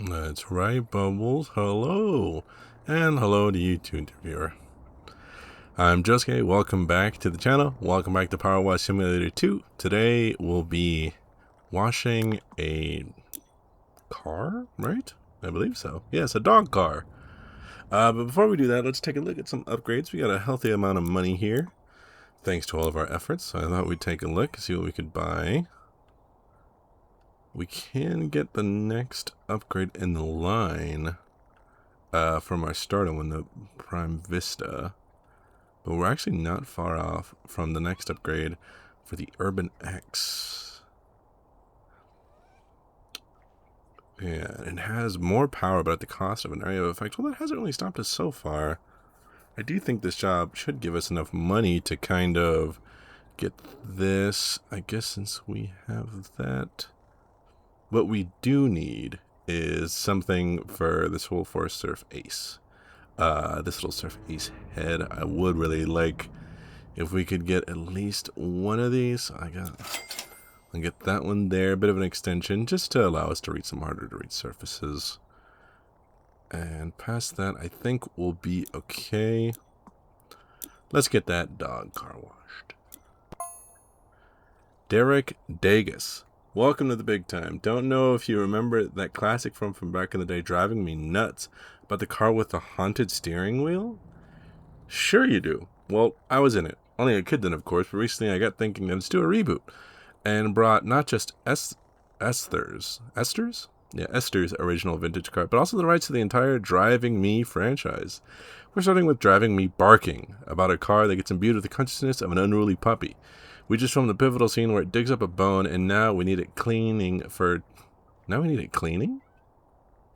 That's right, Bubbles. Hello. And hello to you, tuned viewer. I'm Josuke. Welcome back to the channel. Welcome back to Powerwash Simulator 2. Today we'll be washing a car, right? I believe so. Yes, a dog car. But before we do that, let's take a look at some upgrades. We got a healthy amount of money here, thanks to all of our efforts. So I thought we'd take a look, see what we could buy. We can get the next upgrade in the line from our starter one, the Prime Vista. But we're actually not far off from the next upgrade for the Urban X. Yeah, it has more power, but at the cost of an area of effect. Well, that hasn't really stopped us so far. I do think this job should give us enough money to kind of get this. I guess since we have that, what we do need is something for this whole Forest Surf Ace. This little Surf Ace head. I would really like if we could get at least one of these. I'll get that one there, a bit of an extension, just to allow us to reach some harder to reach surfaces. And past that, I think we'll be okay. Let's get that dog car washed. Derek Dagus. Welcome to the big time. Don't know if you remember that classic from back in the day, driving me nuts, about the car with the haunted steering wheel? Sure you do. Well, I was in it. Only a kid then, of course, but recently I got thinking, let's do a reboot. And brought not just Esther's original vintage car, but also the rights to the entire Driving Me franchise. We're starting with Driving Me Barking, about a car that gets imbued with the consciousness of an unruly puppy. We just filmed the pivotal scene where it digs up a bone, and now we need it cleaning for... Now we need it cleaning?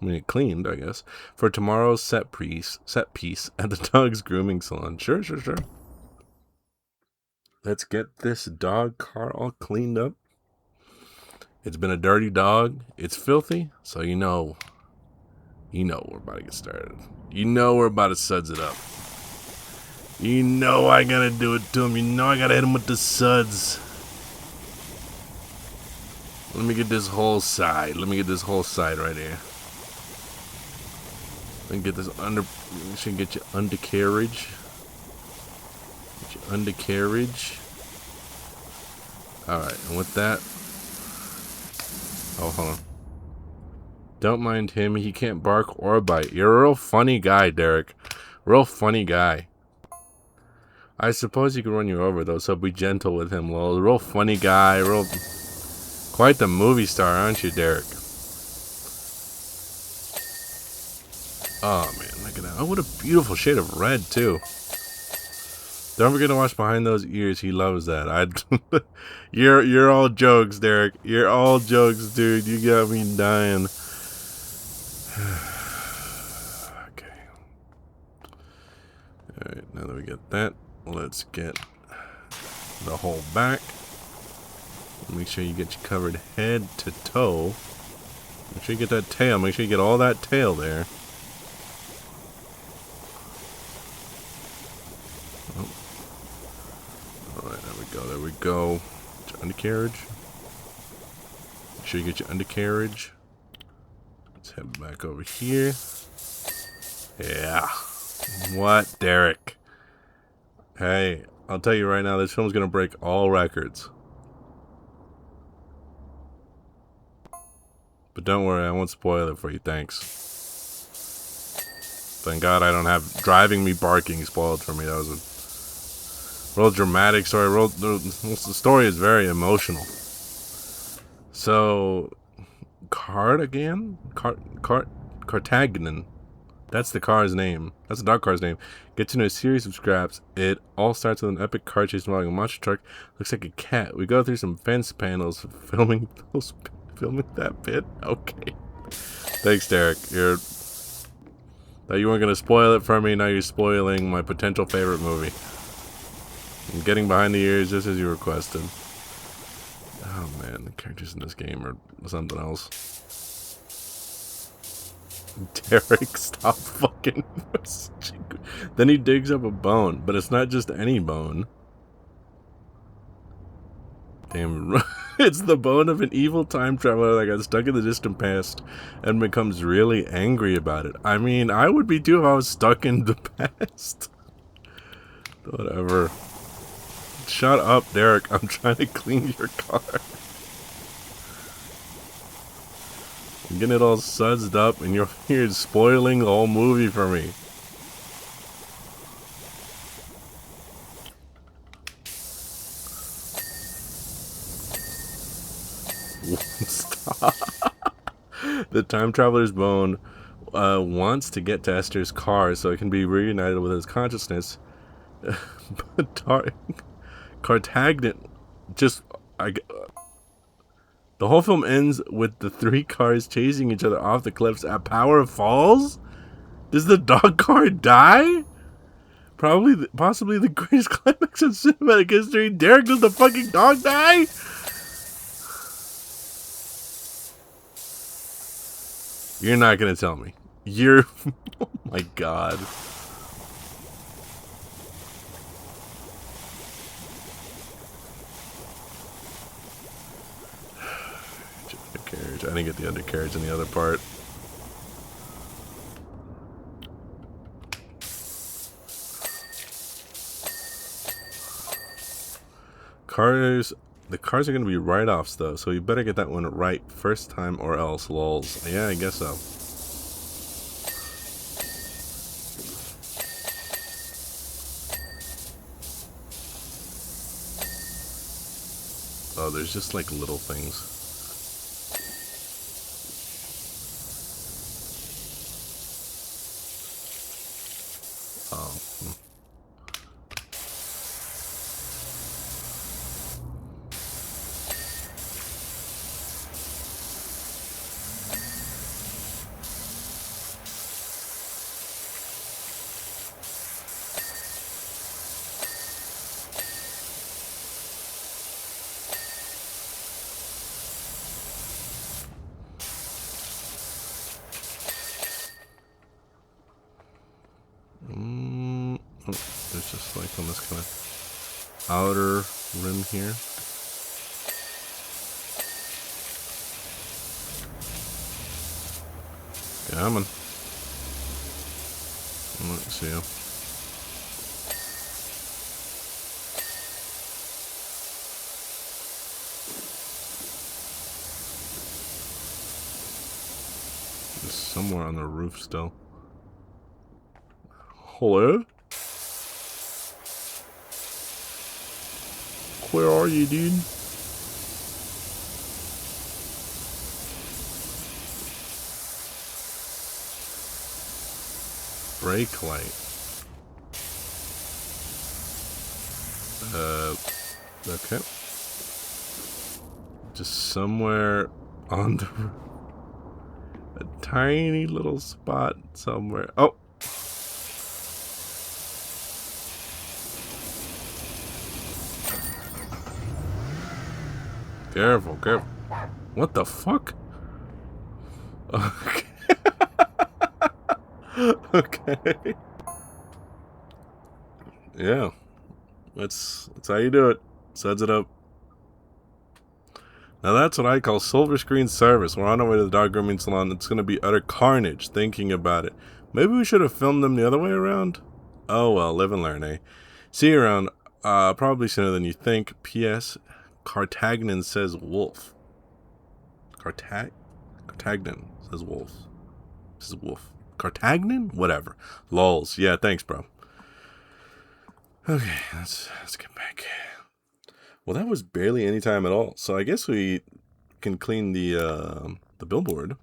We need it cleaned, I guess, for tomorrow's set piece at the dog's grooming salon. Sure. Let's get this dog car all cleaned up. It's been a dirty dog. It's filthy, so you know we're about to get started. You know we're about to suds it up. You know I gotta do it to him. You know I gotta hit him with the suds. Let me get this whole side. Let me get this whole side right here. Let me get this we should get your undercarriage. Get your undercarriage. Alright, and with that... Oh, hold on. Don't mind him. He can't bark or bite. You're a real funny guy, Derek. Real funny guy. I suppose he could run you over, though, so be gentle with him, lol. Real funny guy. Quite the movie star, aren't you, Derek? Oh, man, look at that. Oh, what a beautiful shade of red, too. Don't forget to wash behind those ears. He loves that. You're all jokes, Derek. You're all jokes, dude. You got me dying. Okay. Alright, now that we get that, let's get the whole back. Make sure you get your covered head to toe. Make sure you get that tail. Make sure you get all that tail there. Alright, there we go. Get your undercarriage. Make sure you get your undercarriage. Let's head back over here. Yeah. What, Derek? Hey, I'll tell you right now, this film's gonna break all records. But don't worry, I won't spoil it for you, thanks. Thank God I don't have Driving Me Barking spoiled for me. That was a real dramatic story. The story is very emotional. So, Cartagnan? Cartagnan. That's the car's name. That's the dog car's name. Gets into a series of scraps. It all starts with an epic car chase involving a monster truck. Looks like a cat. We go through some fence panels filming that bit. Okay. Thanks, Derek. Thought you weren't gonna spoil it for me. Now you're spoiling my potential favorite movie. I'm getting behind the ears just as you requested. Oh man, the characters in this game are something else. Derek, stop fucking. Then he digs up a bone, but it's not just any bone. Damn. It's the bone of an evil time traveler that got stuck in the distant past and becomes really angry about it. I mean, I would be too if I was stuck in the past. Whatever. Shut up, Derek. I'm trying to clean your car. I'm getting it all sudsed up and you're here spoiling the whole movie for me. Stop. The time traveler's bone wants to get to Esther's car so it can be reunited with his consciousness. But Cartagnan just... the whole film ends with the three cars chasing each other off the cliffs at Power Falls? Does the dog car die? Possibly the greatest climax in cinematic history. Derek, does the fucking dog die? You're not gonna tell me. You're... oh my god. Undercarriage. I didn't get the undercarriage in the other part. The cars are going to be write-offs, though, so you better get that one right first time or else, lols. Yeah, I guess so. Oh, there's just, like, little things. Oh. There's just like on this kind of outer rim here. Come on. Let's see. Just somewhere on the roof still. Hello? Where are you, dude? Brake light. Okay. Just somewhere on the roof. A tiny little spot somewhere. Oh! Careful, careful. What the fuck? Okay. Okay. Yeah. That's how you do it. Suds it up. Now that's what I call silver screen service. We're on our way to the dog grooming salon. It's going to be utter carnage thinking about it. Maybe we should have filmed them the other way around? Oh well, live and learn, eh? See you around. Probably sooner than you think. P.S. Cartagnan says wolf. Cartagnan says wolf. Says wolf. Cartagnan? Whatever. Lols. Yeah, thanks, bro. Okay, let's get back. Well, that was barely any time at all. So I guess we can clean the billboard.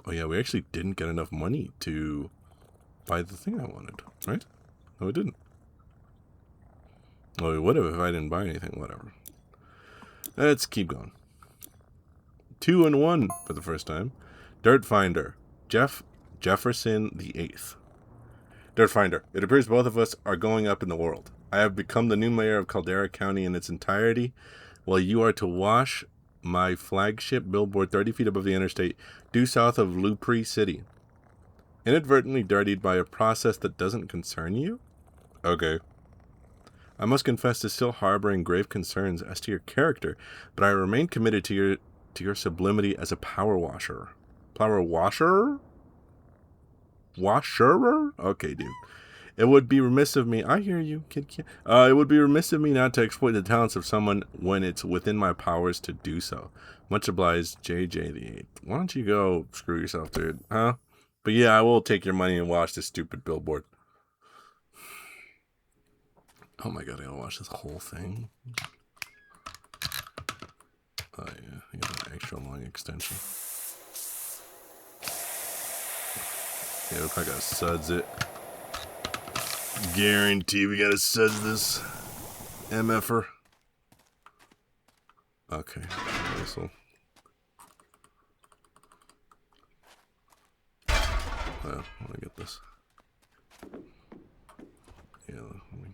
Oh yeah, we actually didn't get enough money to buy the thing I wanted, right? No, we didn't. Well, we would have if I didn't buy anything, whatever. Let's keep going. 2 and 1 for the first time. Dirt Finder. Jefferson the 8th. Dirt Finder. It appears both of us are going up in the world. I have become the new mayor of Caldera County in its entirety, while you are to wash my flagship billboard 30 feet above the interstate, due south of Lupri City. Inadvertently dirtied by a process that doesn't concern you? Okay. I must confess to still harboring grave concerns as to your character, but I remain committed to your sublimity as a power washer. Power washer? Washerer? Okay, dude. It would be remiss of me. I hear you, kid. It would be remiss of me not to exploit the talents of someone when it's within my powers to do so. Much obliged, JJ the 8th. Why don't you go screw yourself, dude? Huh? But yeah, I will take your money and watch this stupid billboard. Oh my god, I gotta watch this whole thing. Oh yeah, I got an extra long extension. Yeah, we probably gotta suds it. Guarantee we gotta suds this MFer. Okay, this'll. Well, let me get this. Yeah, let me.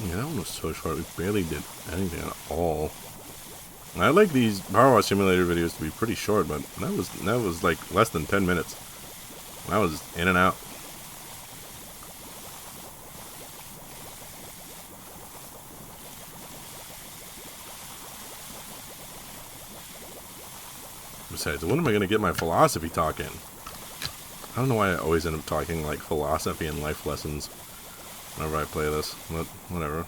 Yeah, that one was so short. We barely did anything at all. I like these Powerwash Simulator videos to be pretty short, but that was like less than 10 minutes. I was in and out. Besides, when am I going to get my philosophy talk in? I don't know why I always end up talking like philosophy and life lessons whenever I play this, but whatever.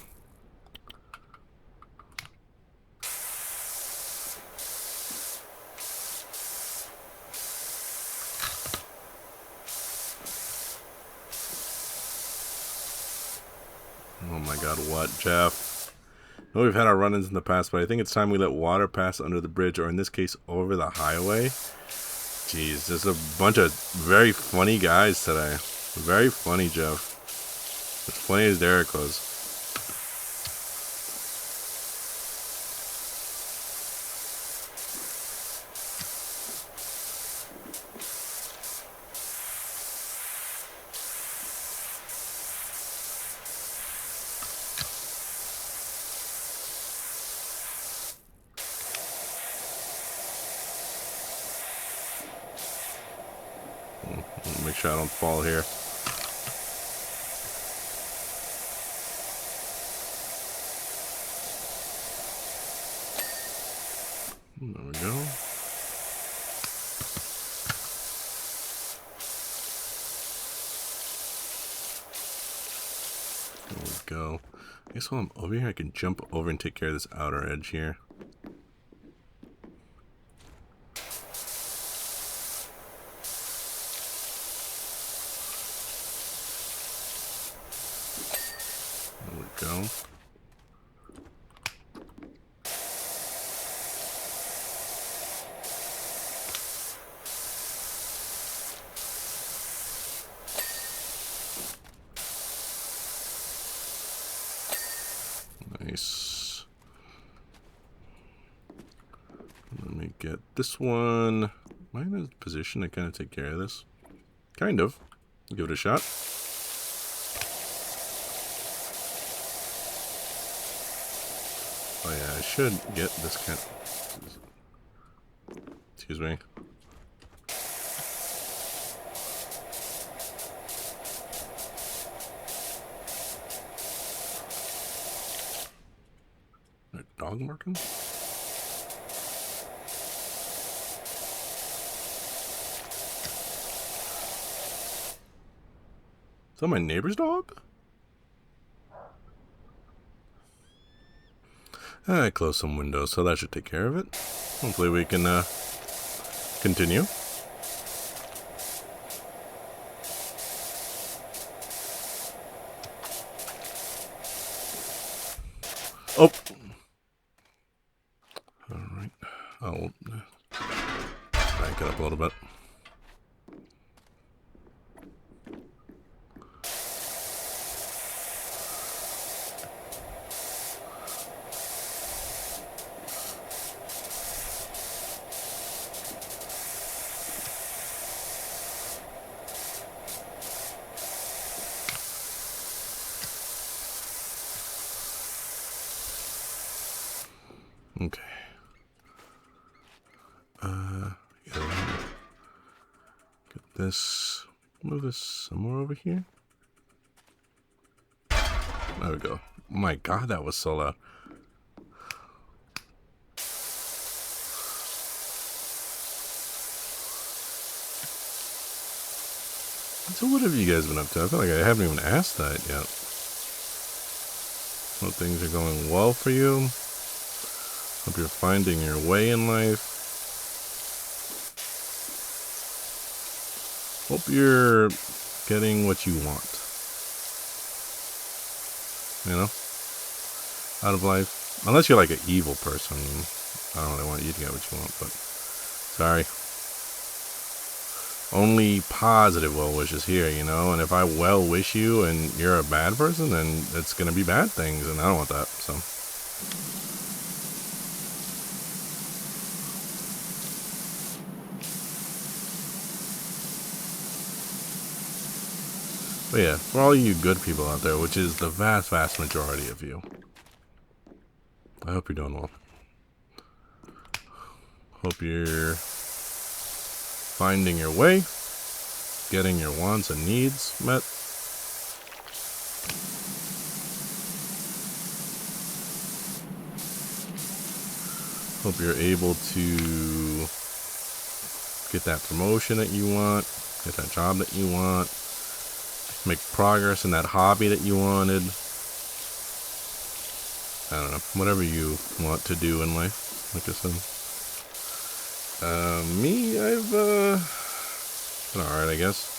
Oh my god, what, Jeff? I know we've had our run-ins in the past, but I think it's time we let water pass under the bridge, or in this case, over the highway. Jeez, there's a bunch of very funny guys today. Very funny, Jeff. As funny as Derek was. Make sure I don't fall here. There we go. There we go. I guess while I'm over here, I can jump over and take care of this outer edge here. There we go. Nice. Let me get this one. Am I in a position to kind of take care of this? Kind of. Give it a shot. Oh yeah, I should get this kind of... Excuse me. Dog marking? Is that my neighbor's dog? I closed some windows, so that should take care of it. Hopefully we can continue. Oh! Alright. I'll back it up a little bit. Okay. Get this. Move this somewhere over here. There we go. Oh my god, that was so loud. So what have you guys been up to? I feel like I haven't even asked that yet. Hope things are going well for you. Hope you're finding your way in life. Hope you're getting what you want. You know? Out of life. Unless you're like an evil person. I don't really want you to get what you want, but sorry. Only positive well wishes here, you know? And if I well wish you and you're a bad person, then it's gonna be bad things, and I don't want that, so. But yeah, for all you good people out there, which is the vast, vast majority of you, I hope you're doing well. Hope you're finding your way, getting your wants and needs met. Hope you're able to get that promotion that you want, get that job that you want, make progress in that hobby that you wanted. I don't know, whatever you want to do in life, like I said. Me, I've been alright, I guess.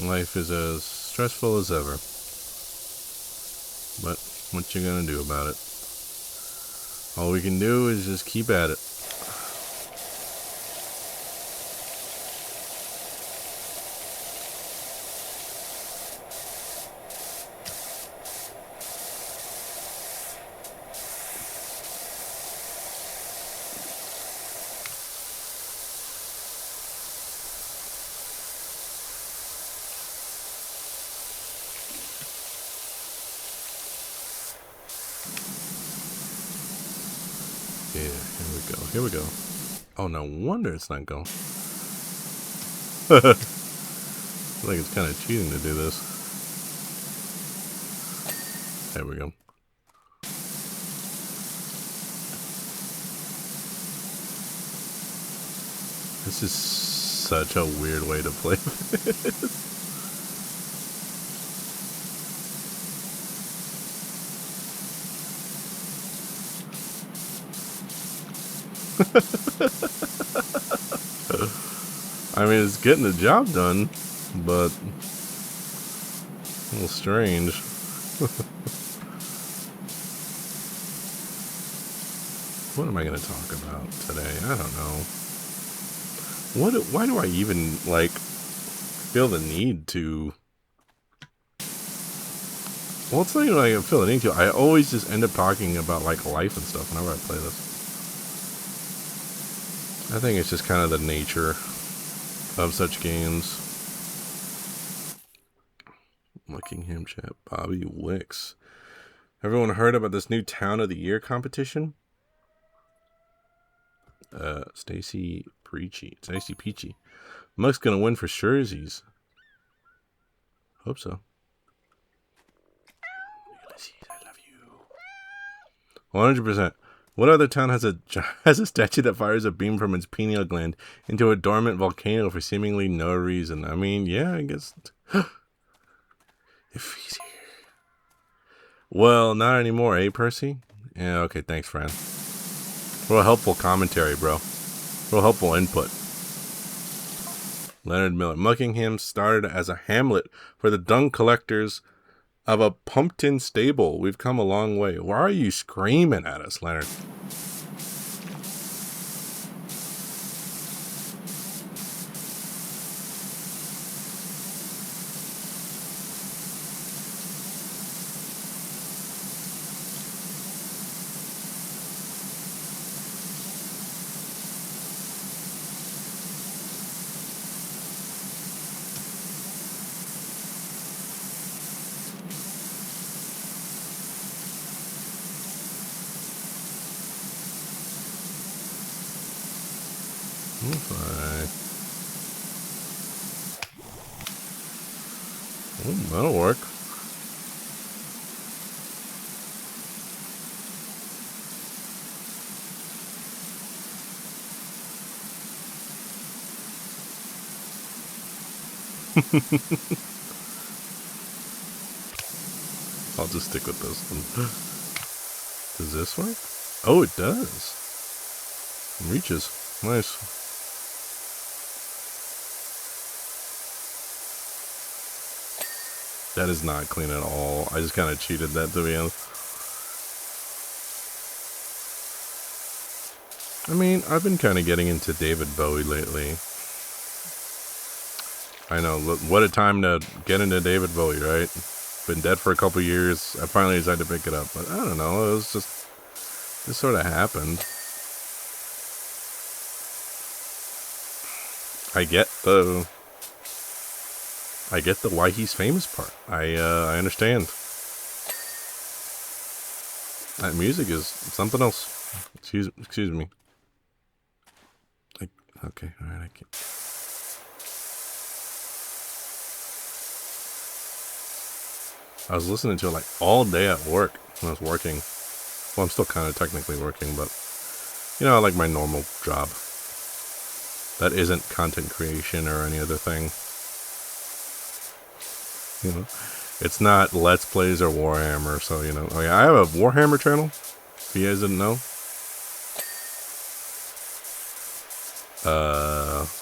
Life is as stressful as ever. But what you gonna do about it? All we can do is just keep at it. Yeah, here we go. Here we go. Oh, no wonder it's not going. I feel like it's kind of cheating to do this. There we go. This is such a weird way to play this. I mean, it's getting the job done, but a little strange. What am I going to talk about today? I don't know. Why do I even, like, feel the need to... Well, it's not even like I feel the need to. I always just end up talking about, like, life and stuff whenever I play this. I think it's just kind of the nature of such games. Buckingham chat. Bobby Wicks. Everyone heard about this new Town of the Year competition? Stacy Peachy. Muck's gonna win for Scherzies. Hope so. Ulysses, I love you. 100%. What other town has a statue that fires a beam from its pineal gland into a dormant volcano for seemingly no reason? I mean, yeah, I guess. If he's here. Well, not anymore, eh, Percy? Yeah, okay, thanks, friend. Real helpful commentary, bro. Real helpful input. Leonard Miller. Muckingham started as a hamlet for the dung collectors of a Pumpkin stable. We've come a long way. Why are you screaming at us, Leonard? That'll work. I'll just stick with this one. Does this work? Oh, it does. It reaches. Nice. That is not clean at all. I just kind of cheated that, to be honest. I mean, I've been kind of getting into David Bowie lately. I know, look, what a time to get into David Bowie, right? Been dead for a couple years. I finally decided to pick it up, but I don't know. It was just, this sort of happened. I get the why he's famous part. I understand. That music is something else. Excuse me. Okay, all right, I can't. I was listening to it like all day at work when I was working. Well, I'm still kind of technically working, but you know, I like my normal job. That isn't content creation or any other thing. You know, it's not Let's Plays or Warhammer, so you know. Oh yeah, I have a Warhammer channel. If you guys didn't know.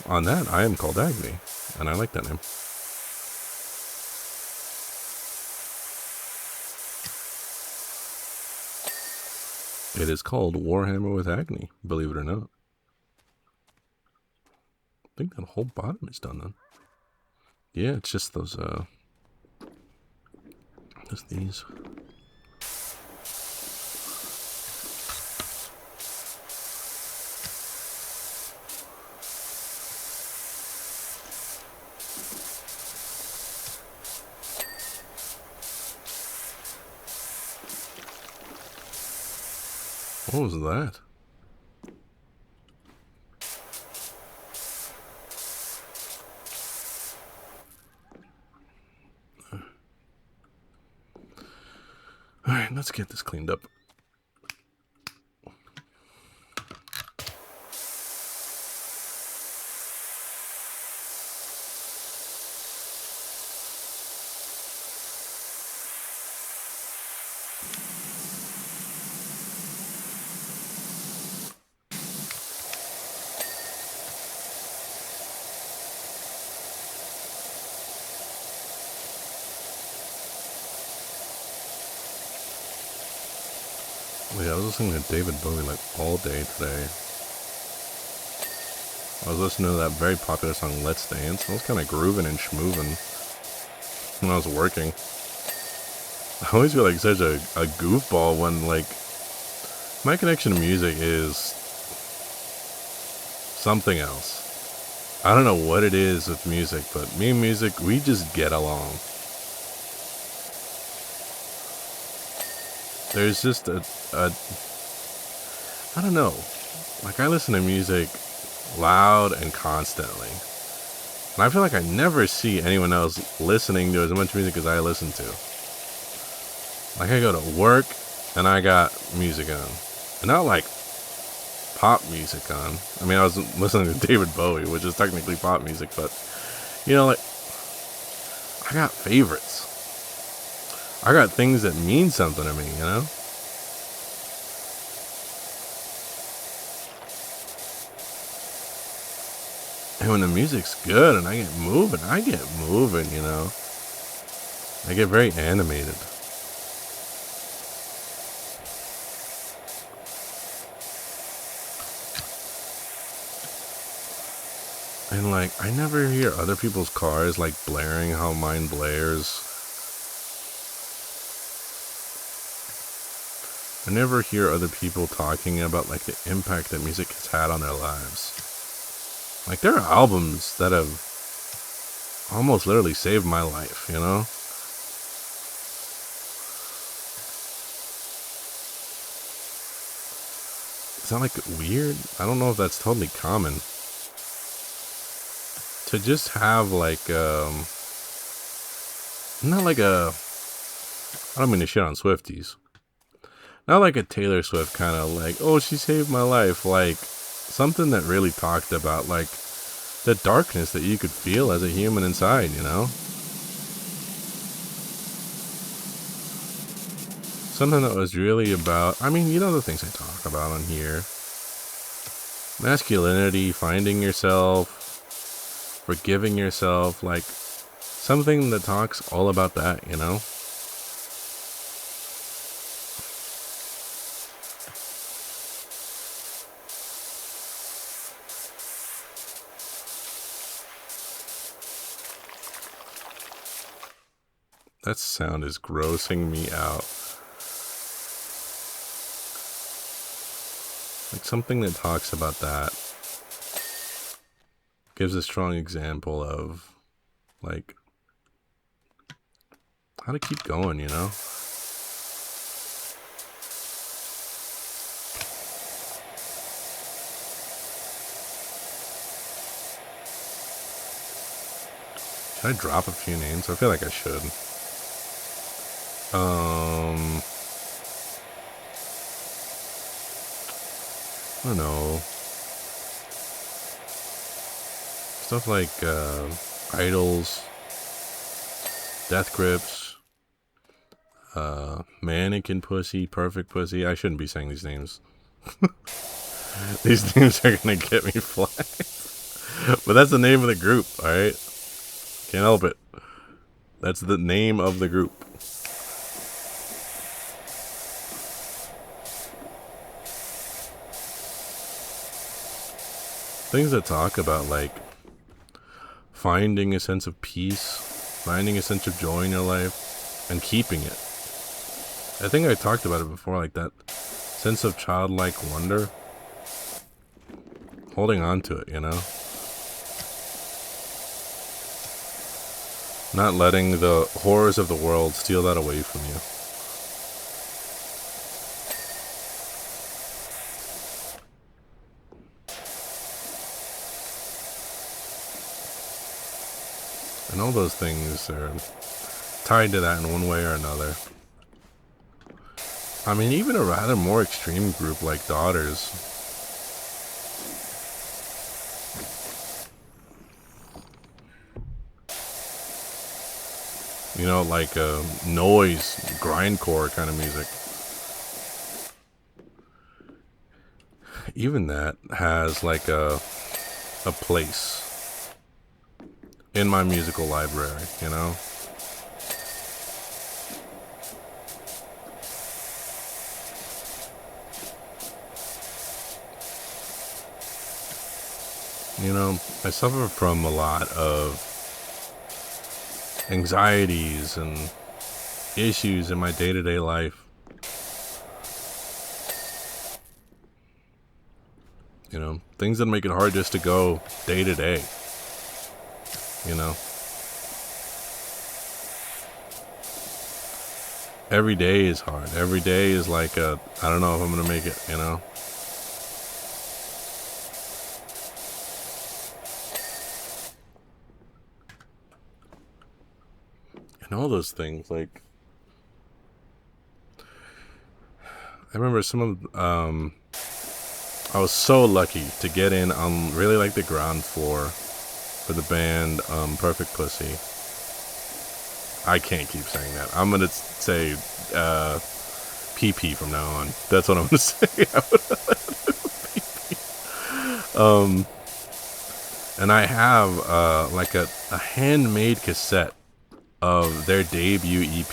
On that, I am called Agni, and I like that name. It is called Warhammer with Agni, believe it or not. I think that whole bottom is done then. Yeah, it's just those, just these. What was that? Alright, let's get this cleaned up. Yeah, I was listening to David Bowie like all day today. I was listening to that very popular song Let's Dance. I was kind of grooving and schmooving when I was working. I always feel like such a goofball when, like, my connection to music is something else. I don't know what it is with music, but me and music, we just get along. There's just I don't know. Like, I listen to music loud and constantly. And I feel like I never see anyone else listening to as much music as I listen to. Like, I go to work and I got music on. And not like pop music on. I mean, I was listening to David Bowie, which is technically pop music, but, you know, like, I got favorites. I got things that mean something to me, you know? And when the music's good and I get moving, you know? I get very animated. And, like, I never hear other people's cars, like, blaring how mine blares. I never hear other people talking about, like, the impact that music has had on their lives. Like, there are albums that have almost literally saved my life, you know? Is that, like, weird? I don't know if that's totally common. to just have like not like a, I don't mean to shit on Swifties, not like a Taylor Swift kind of like, oh, she saved my life, like something that really talked about like the darkness that you could feel as a human inside, you know? Something that was really about, I mean, you know the things I talk about on here. Masculinity, finding yourself, forgiving yourself, like something that talks all about that, you know? That sound is grossing me out. Like something that talks about that gives a strong example of like how to keep going, you know? Should I drop a few names? I feel like I should. I don't know. Stuff like Idols, Death Grips, Mannequin Pussy, Perfect Pussy. I shouldn't be saying these names. These names are gonna get me flagged. But that's the name of the group, alright? Can't help it. That's the name of the group. Things that talk about like finding a sense of peace, finding a sense of joy in your life, and keeping it. I think I talked about it before, like that sense of childlike wonder. Holding on to it, you know? Not letting the horrors of the world steal that away from you. And all those things are tied to that in one way or another. I mean, even a rather more extreme group like Daughters. You know, like noise, grindcore kind of music. Even that has like a place in my musical library, you know? You know, I suffer from a lot of anxieties and issues in my day-to-day life. You know, things that make it hard just to go day to day. You know, every day is hard. Every day is like I don't know if I'm gonna make it, you know. And all those things, like I remember some of I was so lucky to get in on really like the ground floor for the band Perfect Pussy. I can't keep saying that. I'm gonna say PP from now on. That's what I'm gonna say. And I have like a handmade cassette of their debut EP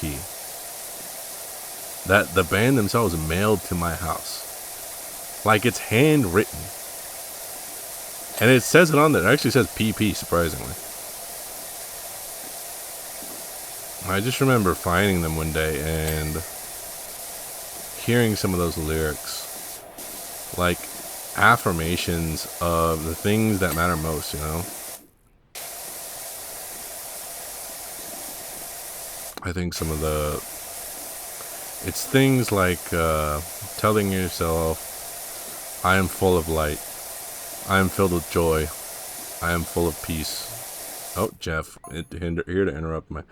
that the band themselves mailed to my house. Like it's handwritten. And it says it on there. It actually says PP, surprisingly. I just remember finding them one day and hearing some of those lyrics. Like affirmations of the things that matter most, you know? I think some of the... It's things like telling yourself, I am full of light. I am filled with joy. I am full of peace. Oh, Jeff, here to interrupt my...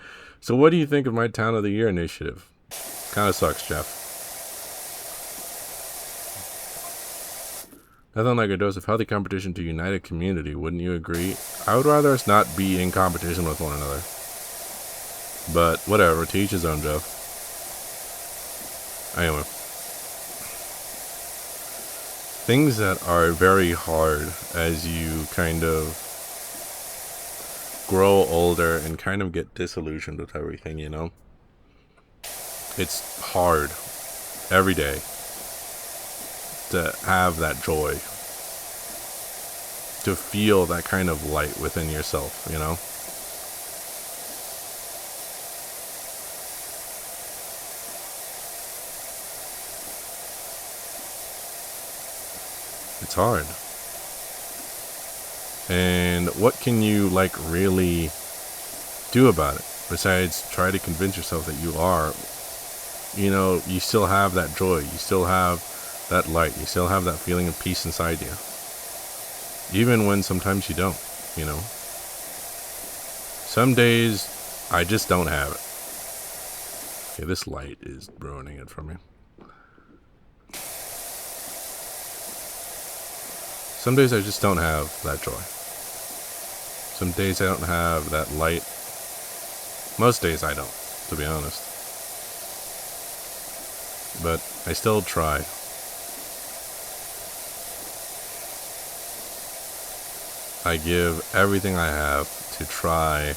So what do you think of my Town of the Year initiative? Kind of sucks, Jeff. Nothing like a dose of healthy competition to unite a community, wouldn't you agree? I would rather us not be in competition with one another. But whatever, to each his own, Jeff. Anyway. Things that are very hard as you kind of grow older and kind of get disillusioned with everything, you know? It's hard every day to have that joy, to feel that kind of light within yourself, you know? It's hard. And what can you, like, really do about it? Besides try to convince yourself that you are, you know, you still have that joy. You still have that light. You still have that feeling of peace inside you. Even when sometimes you don't, you know. Some days, I just don't have it. Okay, this light is ruining it for me. Some days I just don't have that joy. Some days I don't have that light. Most days I don't, to be honest. But I still try. I give everything I have to try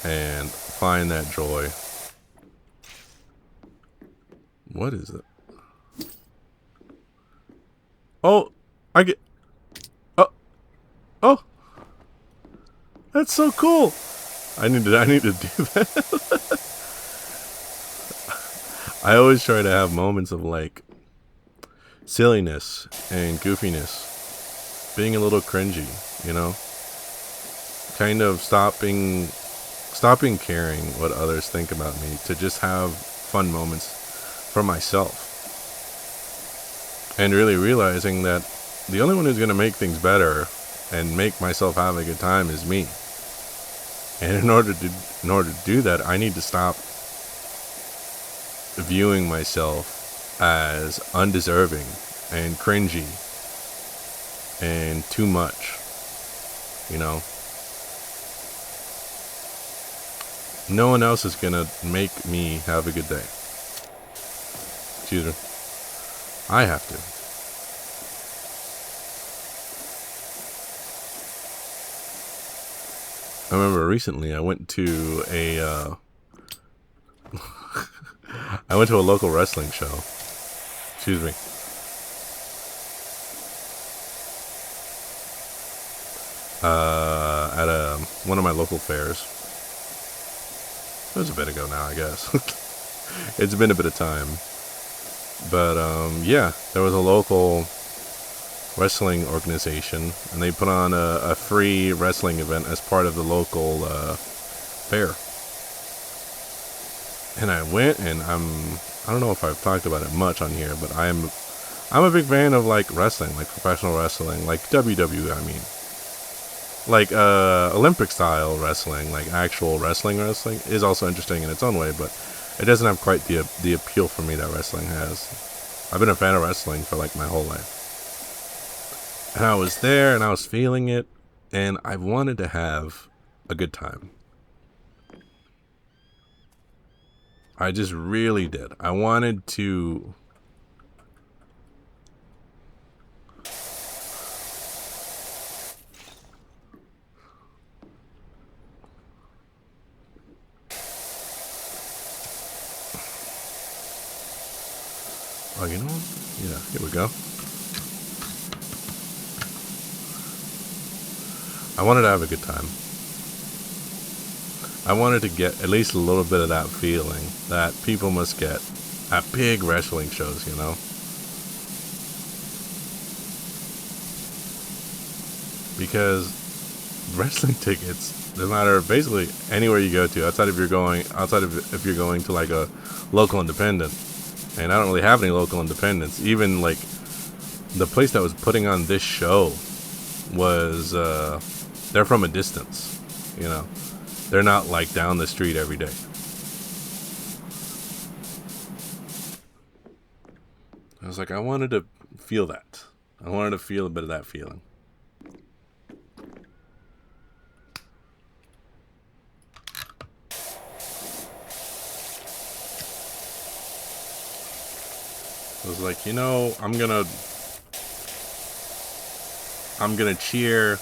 and find that joy. What is it? Oh, I get... Oh! That's so cool! I need to do that. I always try to have moments of, like, silliness and goofiness. Being a little cringy, you know? Kind of stopping caring what others think about me to just have fun moments for myself. And really realizing that the only one who's going to make things better and make myself have a good time is me. And in order to do that, I need to stop viewing myself as undeserving and cringy and too much, you know. No one else is going to make me have a good day. Excuse me. I have to. I remember recently I went to a I went to a local wrestling show. Excuse me. At one of my local fairs. It was a bit ago now, I guess. It's been a bit of time. But, yeah, there was a local wrestling organization, and they put on a free wrestling event as part of the local fair. And I went, and I don't know if I've talked about it much on here, but I'm a big fan of, like, wrestling, like professional wrestling, like WWE, I mean. Like, Olympic style wrestling, like actual wrestling is also interesting in its own way, but it doesn't have quite the appeal for me that wrestling has. I've been a fan of wrestling for like my whole life. And I was there and I was feeling it, and I wanted to have a good time. I just really did. I wanted to... Oh, you know what? Yeah, here we go. I wanted to have a good time. I wanted to get at least a little bit of that feeling that people must get at big wrestling shows, you know? Because wrestling tickets, no matter basically anywhere you go to, outside of if you're going to like a local independent, and I don't really have any local independents. Even like the place that was putting on this show was They're from a distance, you know. They're not like down the street every day. I was like, I wanted to feel that. I wanted to feel a bit of that feeling. I was like, you know, I'm gonna cheer,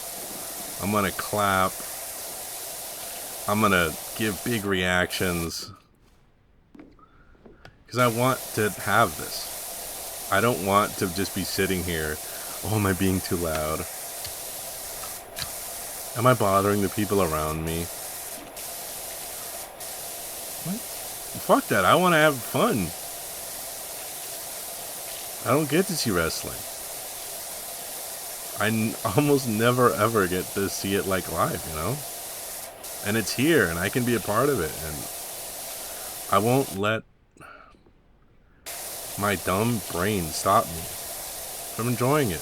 I'm gonna clap, I'm gonna give big reactions, because I want to have this. I don't want to just be sitting here, oh, am I being too loud? Am I bothering the people around me? What? Fuck that, I want to have fun. I don't get to see wrestling. I almost never ever get to see it like live, you know? And it's here, and I can be a part of it, and I won't let my dumb brain stop me from enjoying it.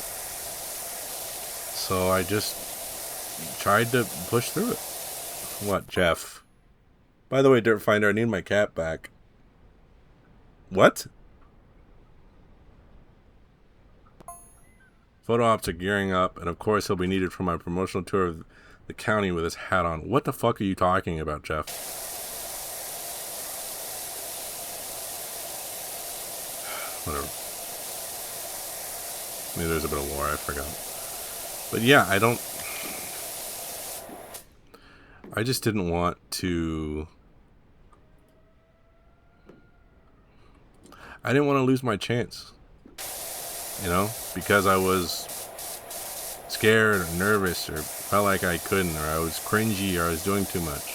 So I just tried to push through it. What, Jeff? By the way, Dirt Finder, I need my cat back. What? Photo ops are gearing up, and of course he'll be needed for my promotional tour of the county with his hat on. What the fuck are you talking about, Jeff? Whatever. Maybe there's a bit of lore, I forgot. But yeah, I just didn't want to... I didn't want to lose my chance. You know, because I was scared or nervous or felt like I couldn't, or I was cringy, or I was doing too much.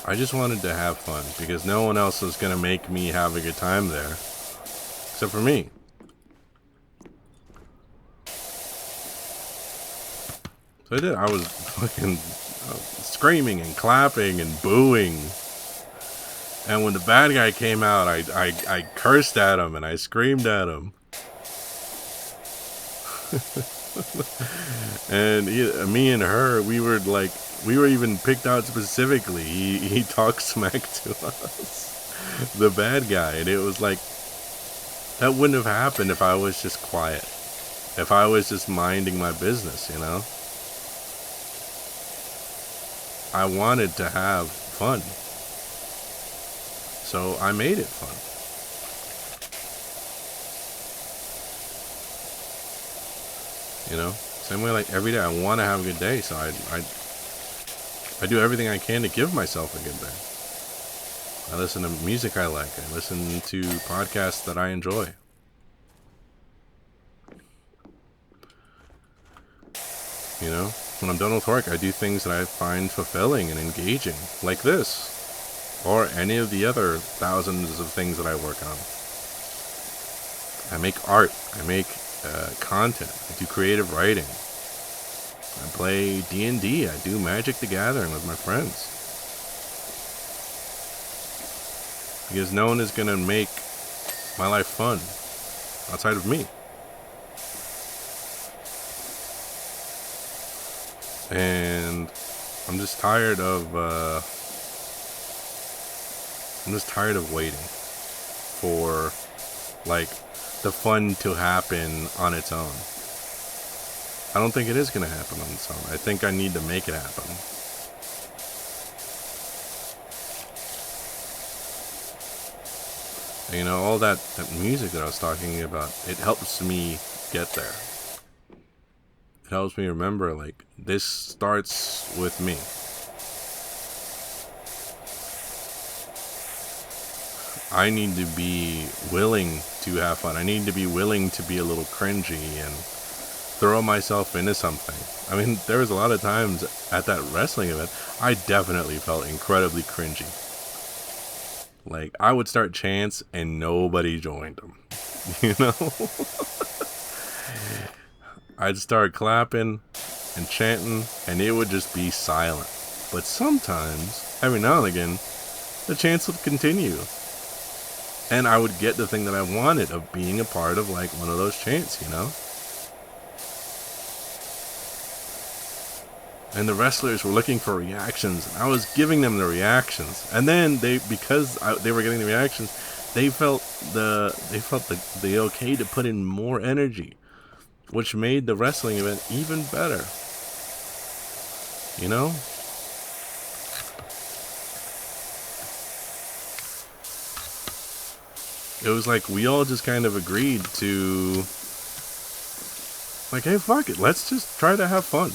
I just wanted to have fun because no one else was going to make me have a good time there except for me. So I did. I was fucking screaming and clapping and booing. And when the bad guy came out, I cursed at him and I screamed at him. And me and her, we were even picked out specifically. He talked smack to us, the bad guy, and it was like, that wouldn't have happened if I was just quiet, if I was just minding my business, you know. I wanted to have fun, so I made it fun. You know, same way like every day I want to have a good day, so I do everything I can to give myself a good day. I listen to music I like. I listen to podcasts that I enjoy. You know, when I'm done with work, I do things that I find fulfilling and engaging, like this, or any of the other thousands of things that I work on. I make art. I make content. I do creative writing. I play D&D. I do Magic the Gathering with my friends. Because no one is going to make my life fun outside of me. And I'm just tired of waiting for like the fun to happen on its own. I don't think it is going to happen on its own. I think I need to make it happen. And, you know, all that music that I was talking about, it helps me get there. It helps me remember, like, this starts with me. I need to be willing to have fun. I need to be willing to be a little cringy and throw myself into something. I mean, there was a lot of times at that wrestling event, I definitely felt incredibly cringy. Like, I would start chants and nobody joined them. You know? I'd start clapping and chanting and it would just be silent. But sometimes, every now and again, the chants would continue. And I would get the thing that I wanted of being a part of, like, one of those chants, you know? and the wrestlers were looking for reactions, and I was giving them the reactions. And then they were getting the reactions, they felt the okay to put in more energy, which made the wrestling event even better. You know? It was like we all just kind of agreed to, like, hey, fuck it, let's just try to have fun.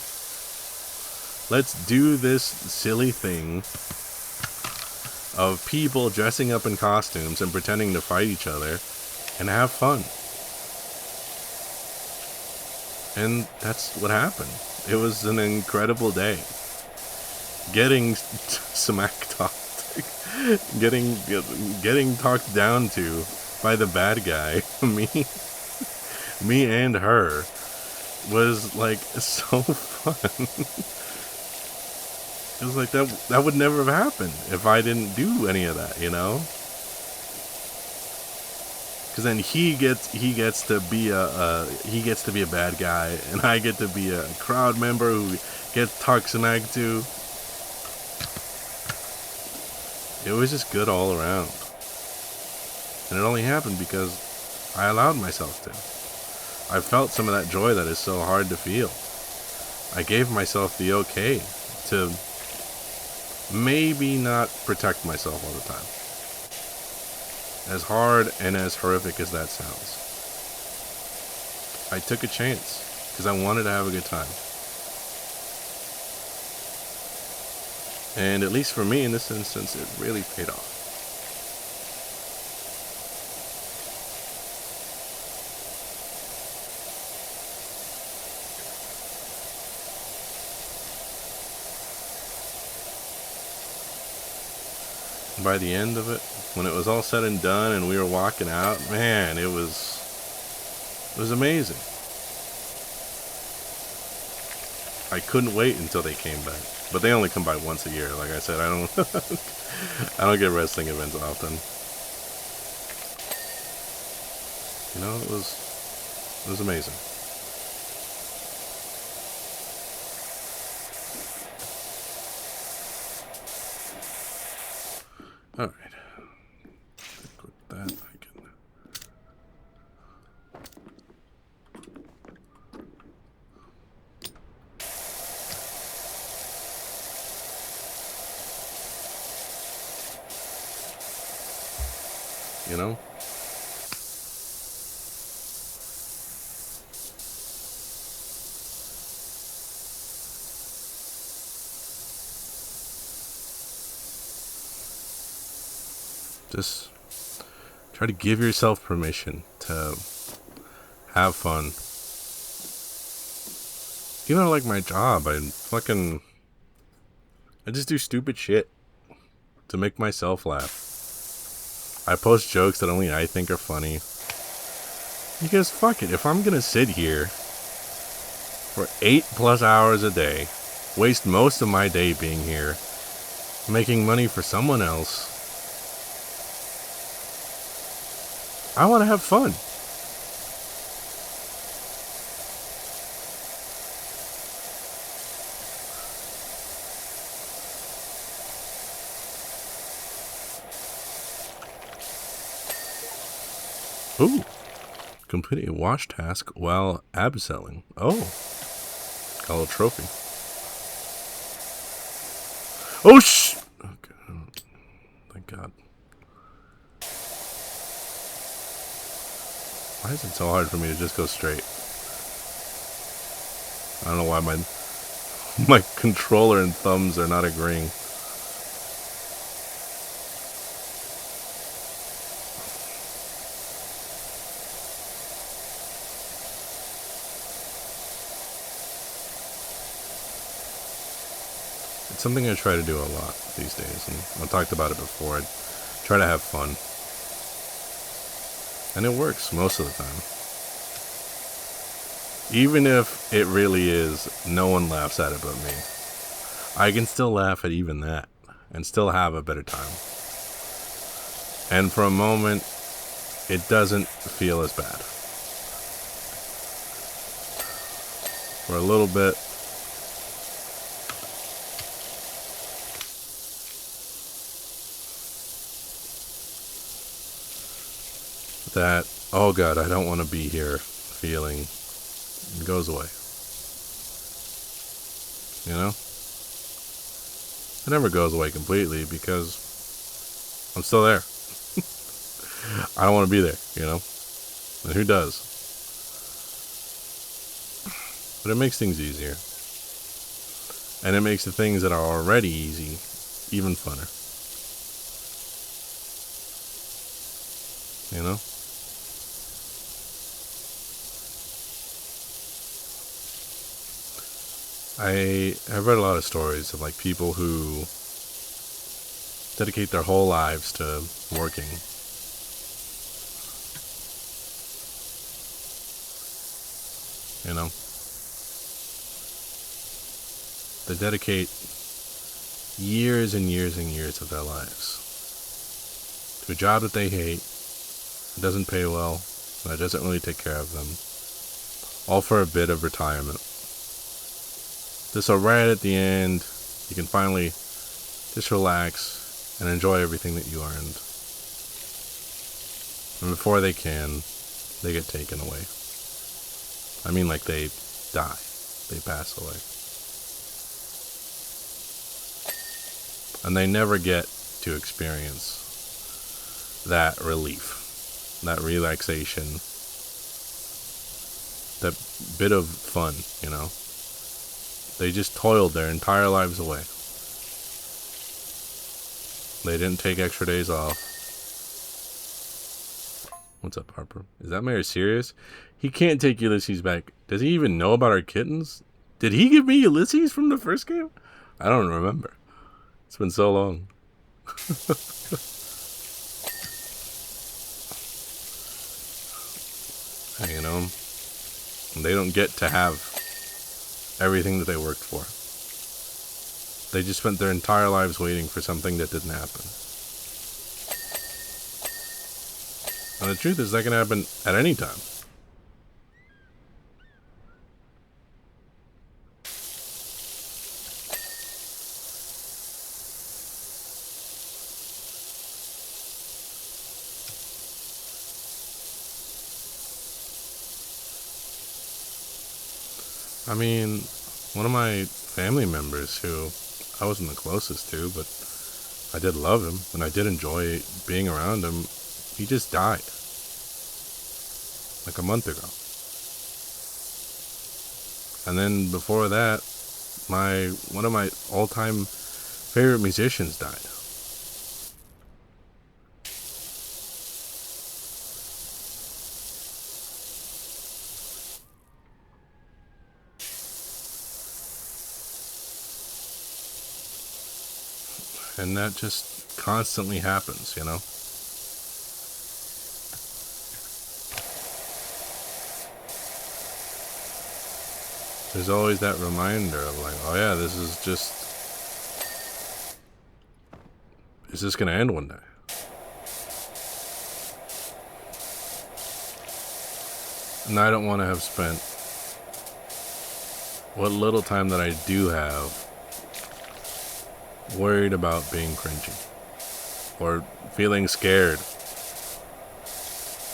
Let's do this silly thing of people dressing up in costumes and pretending to fight each other and have fun. And that's what happened. It was an incredible day. Getting smack talked, getting talked down to by the bad guy, me and her, was like so fun. It was like that would never have happened if I didn't do any of that, you know? Because then he gets to be a bad guy, and I get to be a crowd member who gets talked smack to. It was just good all around. And it only happened because I allowed myself to. I felt some of that joy that is so hard to feel. I gave myself the okay to maybe not protect myself all the time. As hard and as horrific as that sounds. I took a chance because I wanted to have a good time. And at least for me in this instance, it really paid off. By the end of it, when it was all said and done and we were walking out, man, it was amazing. I couldn't wait until they came back. But they only come by once a year. Like I said, I don't get wrestling events often. You know, it was amazing. All right. I think with that I can. You know? Just try to give yourself permission to have fun. Even like my job, I just do stupid shit to make myself laugh. I post jokes that only I think are funny. Because fuck it, if I'm gonna sit here for 8+ hours a day, waste most of my day being here, making money for someone else, I want to have fun. Ooh. Complete a wash task while abseiling. Oh. Got a little trophy. Oh, okay. Thank God. Why is it so hard for me to just go straight? I don't know why my controller and thumbs are not agreeing. It's something I try to do a lot these days, and I've talked about it before. I try to have fun. And it works most of the time. Even if it really is, no one laughs at it but me. I can still laugh at even that, and still have a better time. And for a moment, it doesn't feel as bad. For a little bit, that, oh god, I don't want to be here feeling goes away. You know? It never goes away completely because I'm still there. I don't want to be there, you know? And who does? But it makes things easier. And it makes the things that are already easy even funner. You know? I have read a lot of stories of like people who dedicate their whole lives to working. You know? They dedicate years and years and years of their lives to a job that they hate, doesn't pay well, that doesn't really take care of them, all for a bit of retirement. Just so right at the end, you can finally just relax and enjoy everything that you earned. And before they can, they get taken away. I mean, like they die. They pass away. And they never get to experience that relief, that relaxation, that bit of fun, you know. They just toiled their entire lives away. They didn't take extra days off. What's up, Harper? Is that mayor serious? He can't take Ulysses back. Does he even know about our kittens? Did he give me Ulysses from the first game? I don't remember. It's been so long. You know, they don't get to have everything that they worked for. They just spent their entire lives waiting for something that didn't happen. And the truth is that can happen at any time. I mean, one of my family members who I wasn't the closest to, but I did love him and I did enjoy being around him, he just died. Like a month ago. And then before that, one of my all-time favorite musicians died. And that just constantly happens, you know? There's always that reminder of like, oh yeah, this is gonna end one day? And I don't want to have spent what little time that I do have worried about being cringy or feeling scared.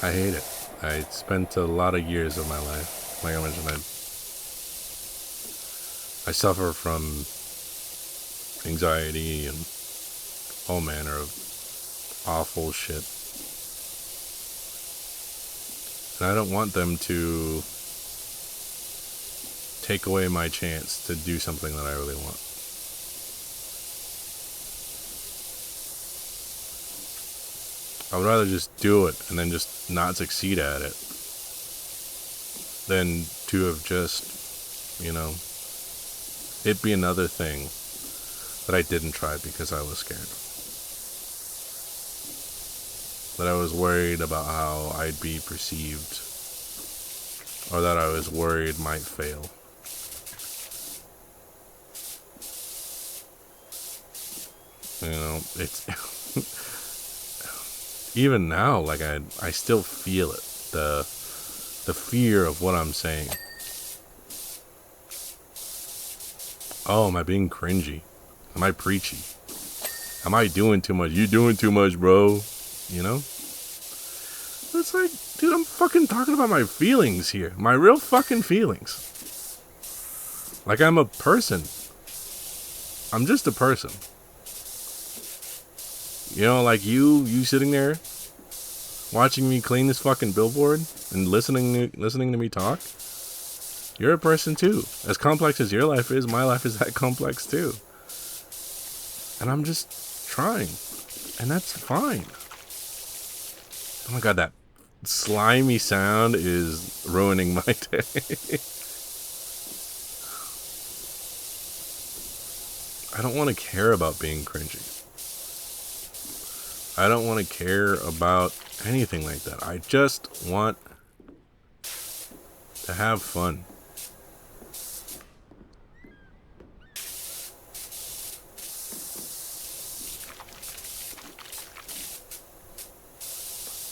I hate it. I spent a lot of years of my life, like I mentioned, I suffer from anxiety and all manner of awful shit. And I don't want them to take away my chance to do something that I really want. I would rather just do it and then just not succeed at it than to have just, you know, it be another thing that I didn't try because I was scared. That I was worried about how I'd be perceived, or that I was worried might fail. You know, it's even now, like I still feel it, the fear of what I'm saying. Oh, am I being cringy? Am I preachy? Am I doing too much? You doing too much, bro. You know? It's like, dude, I'm fucking talking about my feelings here. My real fucking feelings. Like I'm a person. I'm just a person. You know, like you sitting there watching me clean this fucking billboard and listening to me talk. You're a person too. As complex as your life is, my life is that complex too. And I'm just trying. And that's fine. Oh my god, that slimy sound is ruining my day. I don't want to care about being cringy. I don't want to care about anything like that. I just want to have fun.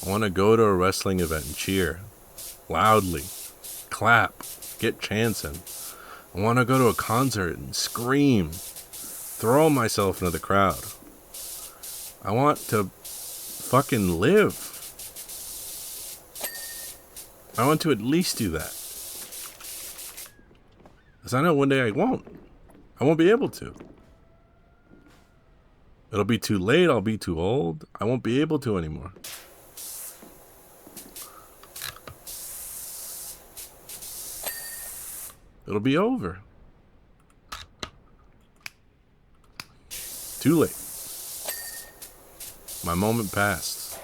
I want to go to a wrestling event and cheer loudly, clap, get chanting. I want to go to a concert and scream, throw myself into the crowd. I want to fucking live. I want to at least do that. Because I know one day I won't. I won't be able to. It'll be too late. I'll be too old. I won't be able to anymore. It'll be over. Too late. My moment passed.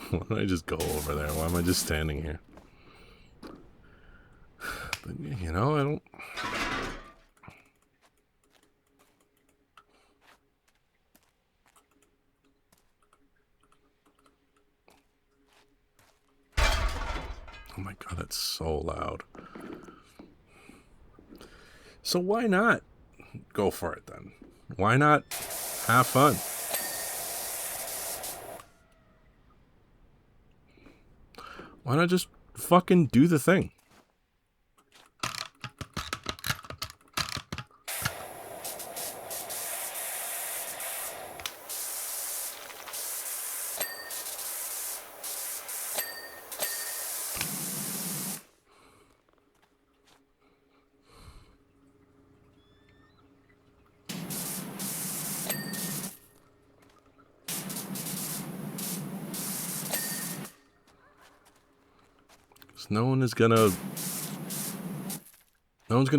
Why don't I just go over there? Why am I just standing here? But, you know, I don't... Oh my god, that's so loud. So why not go for it then? Why not have fun? Why not just fucking do the thing? No one's gonna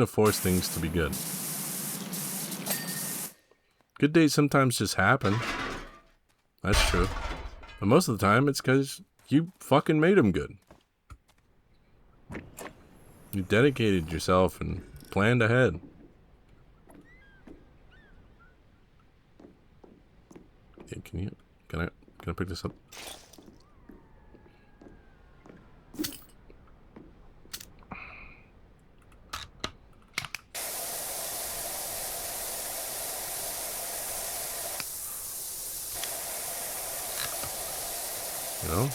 force things to be good. Good days sometimes just happen. That's true. But most of the time, it's because you fucking made them good. You dedicated yourself and planned ahead. Yeah, can I pick this up? You know?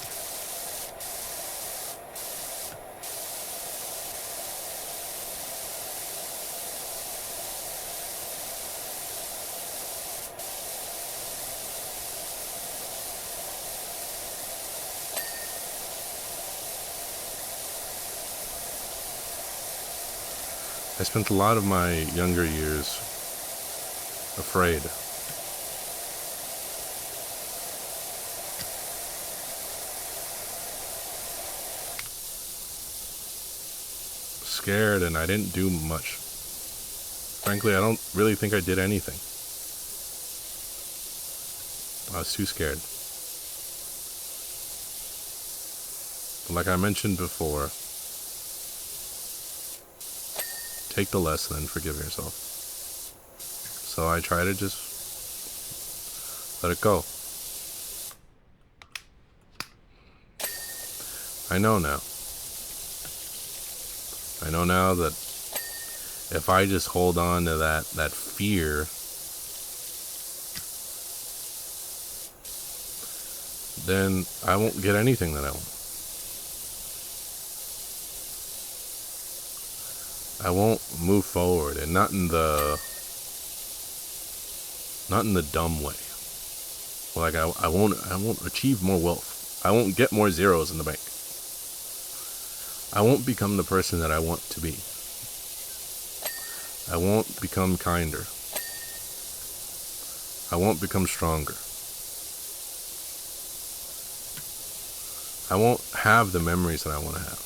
I spent a lot of my younger years afraid. Scared, and I didn't do much. Frankly, I don't really think I did anything. I was too scared. But like I mentioned before, take the lesson and forgive yourself. So I try to just let it go. I know now. I know now that if I just hold on to that fear, then I won't get anything that I want. I won't move forward, and not in the dumb way. Like I won't achieve more wealth. I won't get more zeros in the bank. I won't become the person that I want to be. I won't become kinder. I won't become stronger. I won't have the memories that I want to have.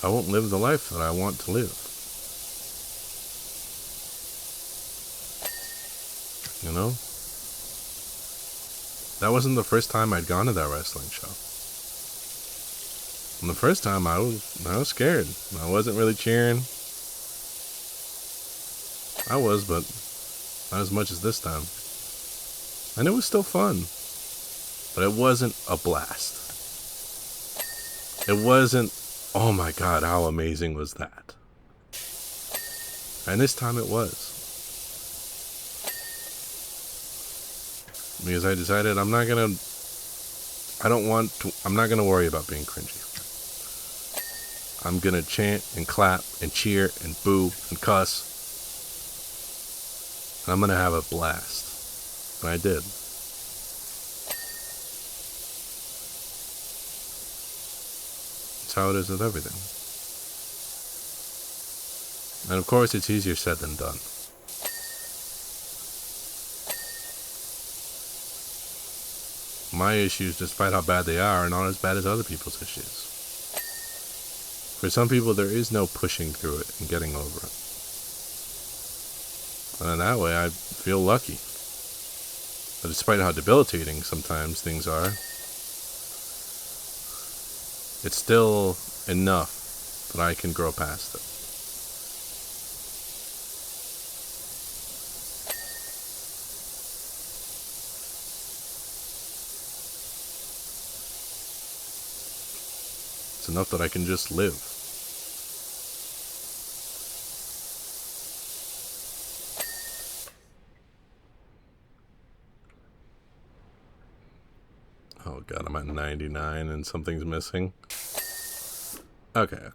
I won't live the life that I want to live. You know? That wasn't the first time I'd gone to that wrestling show. And the first time I was scared. I wasn't really cheering. I was, but not as much as this time. And it was still fun. But it wasn't a blast. It wasn't, oh my god, how amazing was that? And this time it was. Because I decided I'm not gonna worry about being cringy. I'm gonna chant and clap and cheer and boo and cuss. And I'm gonna have a blast. And I did. That's how it is with everything. And of course it's easier said than done. My issues, despite how bad they are not as bad as other people's issues. For some people, there is no pushing through it and getting over it. And in that way, I feel lucky. But despite how debilitating sometimes things are, it's still enough that I can grow past it. It's enough that I can just live. Oh god, I'm at 99 and something's missing. Okay.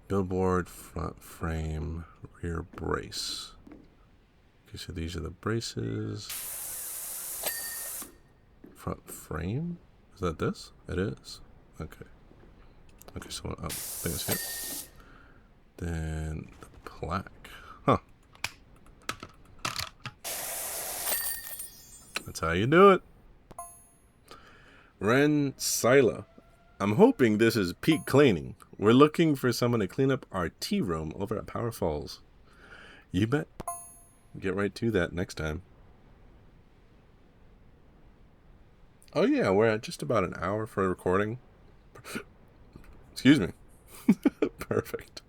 Billboard, front frame, rear brace. Okay, so these are the braces. Front frame? Is that this? It is. Okay. Okay, so I think it's here. Then the plaque. Huh. That's how you do it. Ren Sila. I'm hoping this is peak cleaning. We're looking for someone to clean up our tea room over at Power Falls. You bet. Get right to that next time. Oh yeah, we're at just about an hour for recording. Excuse me. Perfect.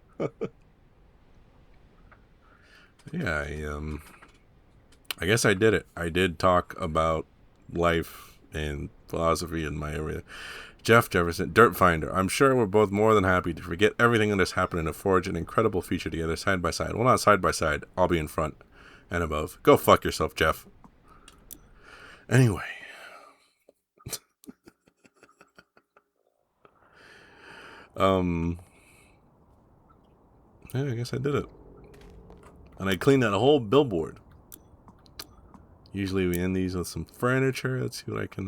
Yeah, I guess I did it. I did talk about life and philosophy in my area. Jeff Jefferson, Dirt Finder. I'm sure we're both more than happy to forget everything that has happened and to forge an incredible future together side by side. Well, not side by side. I'll be in front and above. Go fuck yourself, Jeff. Anyway. Yeah, I guess I did it. And I cleaned that whole billboard. Usually we end these with some furniture. Let's see what I can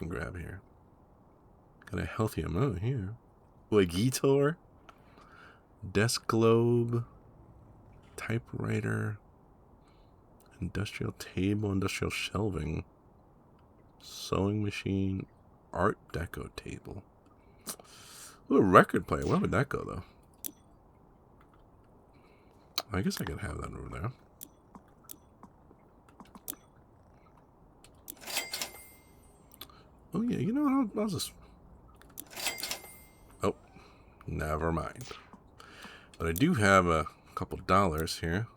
grab here. Got a healthy amount here. Ooh, a guitar, desk globe, typewriter, industrial table, industrial shelving, sewing machine, art deco table. Ooh, a record player. Where would that go though? I guess I could have that over there. Oh yeah, you know what? I'll just... Oh, never mind. But I do have a couple dollars here.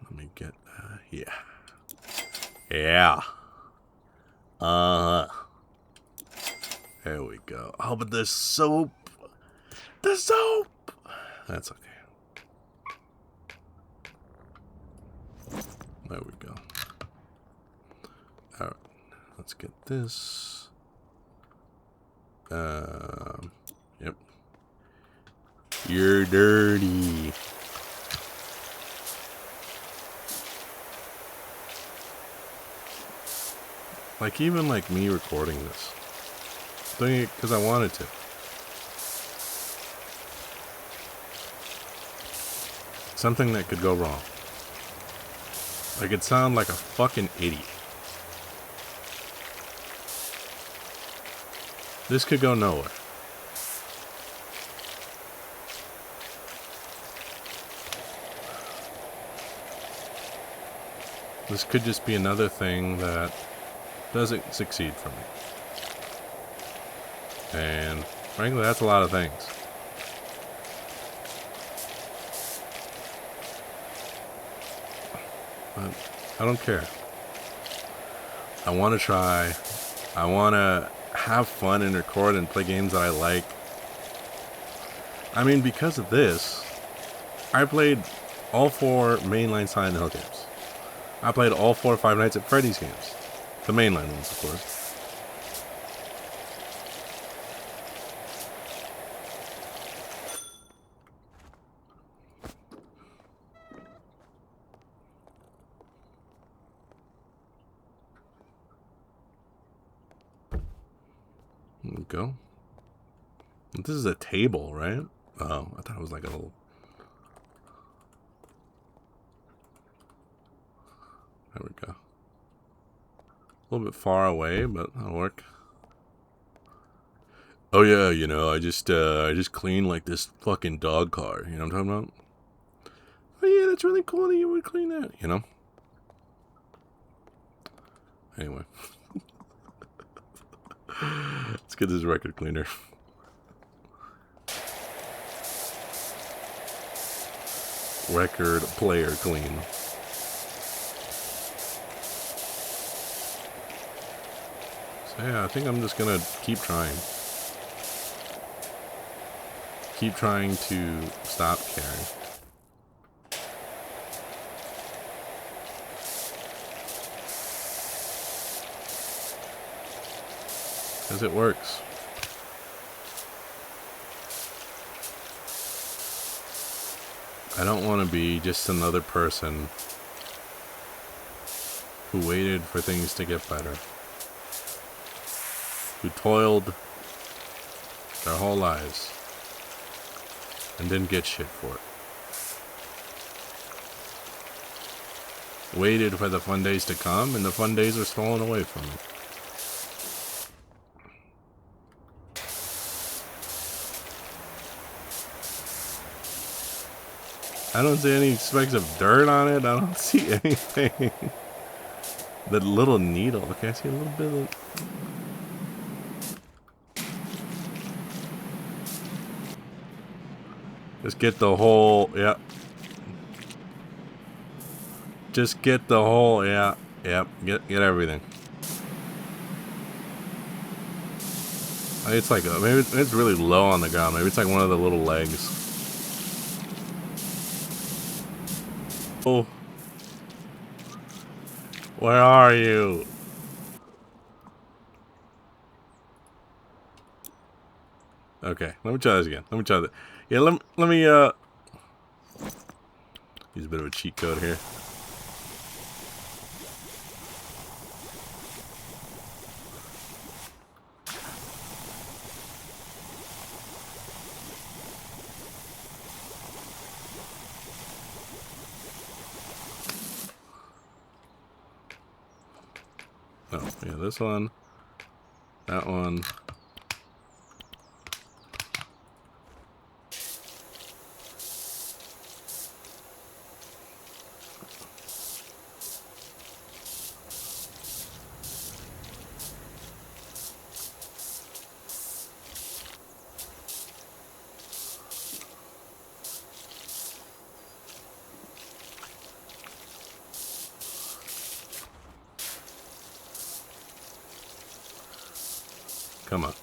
Let me get... yeah. Yeah. There we go. Oh, but the soap. The soap. That's okay. There we go. Alright, let's get this. Yep. You're dirty. Like, even like me recording this. Doing it because I wanted to. Something that could go wrong. I could sound like a fucking idiot. This could go nowhere. This could just be another thing that doesn't succeed for me. And frankly, that's a lot of things. But I don't care. I want to try. I want to have fun and record and play games that I like. I mean, because of this, I played all 4 mainline Silent Hill games. I played all 4 Five Nights at Freddy's games. The mainline ones, of course. There we go. This is a table, right? Oh, I thought it was like a little... There we go. A little bit far away, but that'll work. Oh yeah, you know, I just cleaned like this fucking dog car. You know what I'm talking about? Oh yeah, that's really cool that you would clean that. You know. Anyway, let's get this record cleaner. Record player clean. So yeah, I think I'm just gonna keep trying. Keep trying to stop caring. Because it works. I don't want to be just another person who waited for things to get better. Who toiled their whole lives and didn't get shit for it. Waited for the fun days to come, and the fun days are stolen away from me. I don't see any specks of dirt on it. I don't see anything. The little needle. Okay, I see a little bit of... Just get the whole... Yeah. Just get the whole... Yeah. Yep. Get everything. It's like... maybe it's really low on the ground. Maybe it's like one of the little legs. Oh. Where are you? Okay, let me try this again. Let me try that. Yeah, let me use a bit of a cheat code here. Oh, yeah, this one. That one. Come on.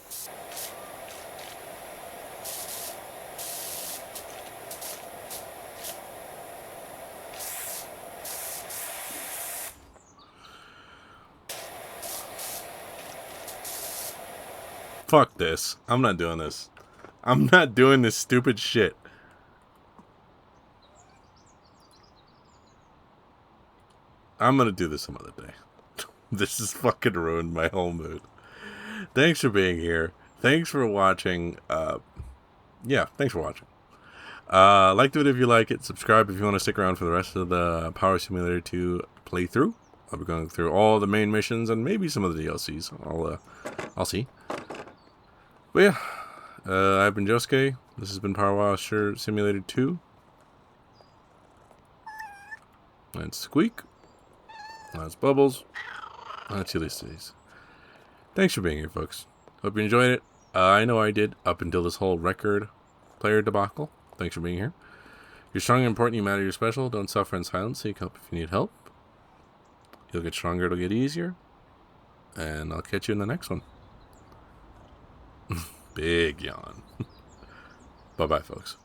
Fuck this. I'm not doing this. I'm not doing this stupid shit. I'm gonna do this some other day. This has fucking ruined my whole mood. Thanks for being here. Thanks for watching. Yeah, thanks for watching. Like the video if you like it. Subscribe if you want to stick around for the rest of the Power Simulator 2 playthrough. I'll be going through all the main missions and maybe some of the DLCs. I'll see. But yeah, I've been Josuke. This has been Powerwash Simulator 2. That's Squeak. That's Bubbles. That's Ulysses. Thanks for being here, folks. Hope you enjoyed it. I know I did up until this whole record player debacle. Thanks for being here. You're strong and important. You matter. You're special. Don't suffer in silence. Seek help if you need help. You'll get stronger. It'll get easier. And I'll catch you in the next one. Big yawn. Bye-bye, folks.